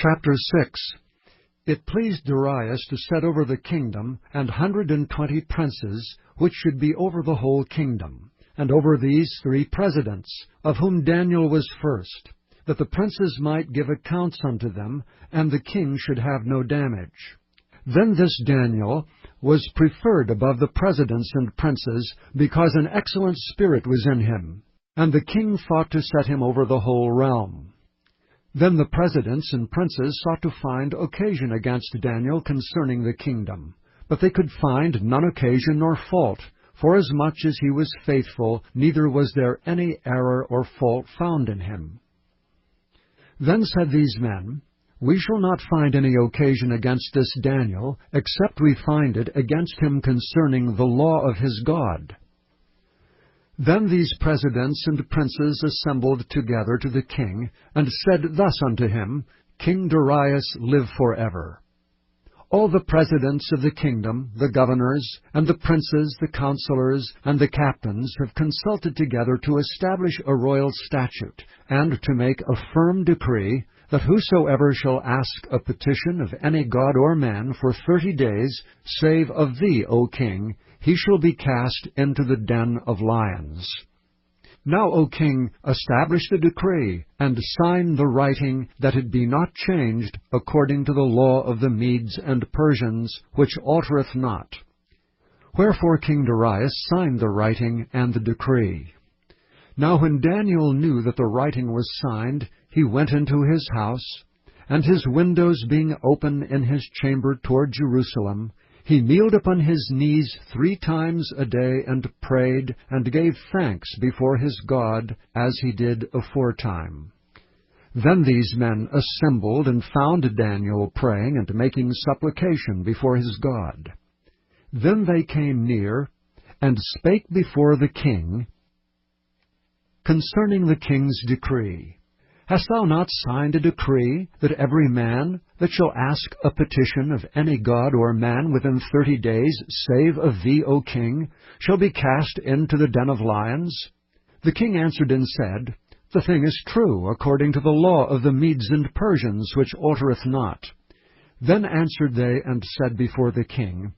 Chapter 6. It pleased Darius to set over the kingdom 120 princes, which should be over the whole kingdom, and over these 3 presidents, of whom Daniel was first, that the princes might give accounts unto them, and the king should have no damage. Then this Daniel was preferred above the presidents and princes, because an excellent spirit was in him, and the king thought to set him over the whole realm. Then the presidents and princes sought to find occasion against Daniel concerning the kingdom. But they could find none occasion nor fault, forasmuch as he was faithful, neither was there any error or fault found in him. Then said these men, We shall not find any occasion against this Daniel, except we find it against him concerning the law of his God. Then these presidents and princes assembled together to the king, and said thus unto him, King Darius, live forever. All the presidents of the kingdom, the governors, and the princes, the counselors, and the captains have consulted together to establish a royal statute, and to make a firm decree, that whosoever shall ask a petition of any god or man for 30 days, save of thee, O king, he shall be cast into the den of lions. Now, O king, establish the decree, and sign the writing, that it be not changed according to the law of the Medes and Persians, which altereth not. Wherefore King Darius signed the writing and the decree. Now when Daniel knew that the writing was signed, he went into his house, and his windows being open in his chamber toward Jerusalem, he kneeled upon his knees 3 times a day, and prayed, and gave thanks before his God, as he did aforetime. Then these men assembled, and found Daniel praying and making supplication before his God. Then they came near, and spake before the king concerning the king's decree. Hast thou not signed a decree, that every man that shall ask a petition of any god or man within 30 days, save of thee, O king, shall be cast into the den of lions? The king answered and said, The thing is true, according to the law of the Medes and Persians, which altereth not. Then answered they and said before the king,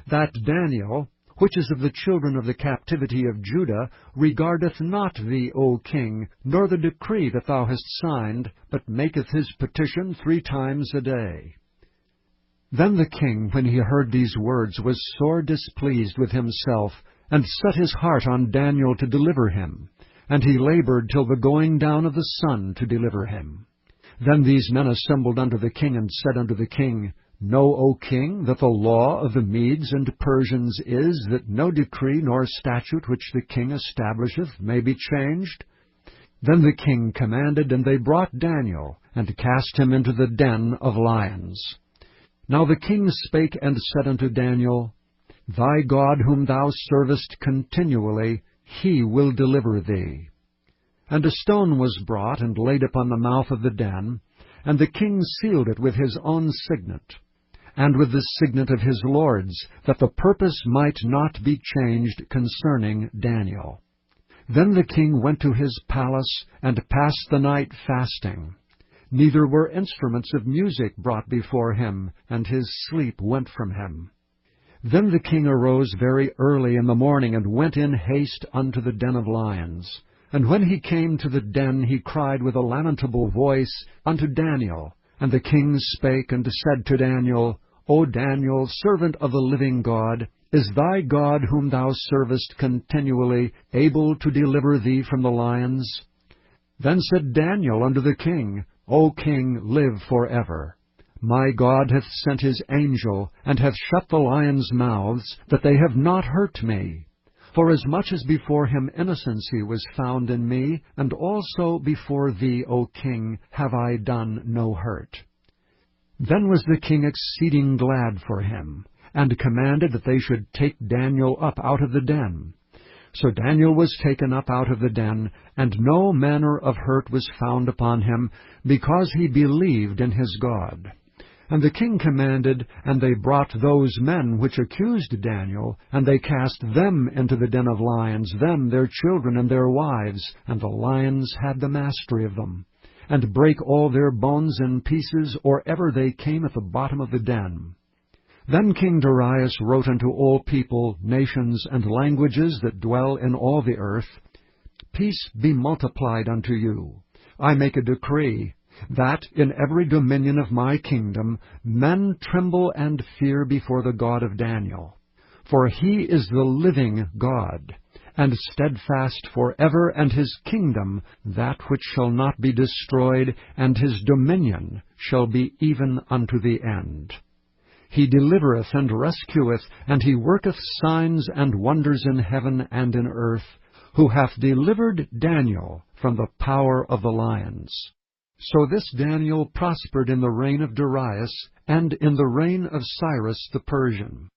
That Daniel, which is of the children of the captivity of Judah, regardeth not thee, O king, nor the decree that thou hast signed, but maketh his petition 3 times a day. Then the king, when he heard these words, was sore displeased with himself, and set his heart on Daniel to deliver him. And he labored till the going down of the sun to deliver him. Then these men assembled unto the king, and said unto the king, Know, O king, that the law of the Medes and Persians is, that no decree nor statute which the king establisheth may be changed. Then the king commanded, and they brought Daniel, and cast him into the den of lions. Now the king spake and said unto Daniel, Thy God whom thou servest continually, he will deliver thee. And a stone was brought, and laid upon the mouth of the den, and the king sealed it with his own signet, and with the signet of his lords, that the purpose might not be changed concerning Daniel. Then the king went to his palace, and passed the night fasting. Neither were instruments of music brought before him, and his sleep went from him. Then the king arose very early in the morning, and went in haste unto the den of lions. And when he came to the den, he cried with a lamentable voice unto Daniel. And the king spake and said to Daniel, O Daniel, servant of the living God, is thy God whom thou servest continually able to deliver thee from the lions? Then said Daniel unto the king, O king, live forever. My God hath sent his angel, and hath shut the lions' mouths, that they have not hurt me. Forasmuch as before him innocency was found in me, and also before thee, O king, have I done no hurt. Then was the king exceeding glad for him, and commanded that they should take Daniel up out of the den. So Daniel was taken up out of the den, and no manner of hurt was found upon him, because he believed in his God. And the king commanded, and they brought those men which accused Daniel, and they cast them into the den of lions, them, their children, and their wives, and the lions had the mastery of them. and brake all their bones in pieces, or ever they came at the bottom of the den. Then King Darius wrote unto all people, nations, and languages that dwell in all the earth, Peace be multiplied unto you. I make a decree, that in every dominion of my kingdom men tremble and fear before the God of Daniel. For he is the living God, and steadfast forever, and his kingdom that which shall not be destroyed, and his dominion shall be even unto the end. He delivereth and rescueth, and he worketh signs and wonders in heaven and in earth, who hath delivered Daniel from the power of the lions. So this Daniel prospered in the reign of Darius, and in the reign of Cyrus the Persian.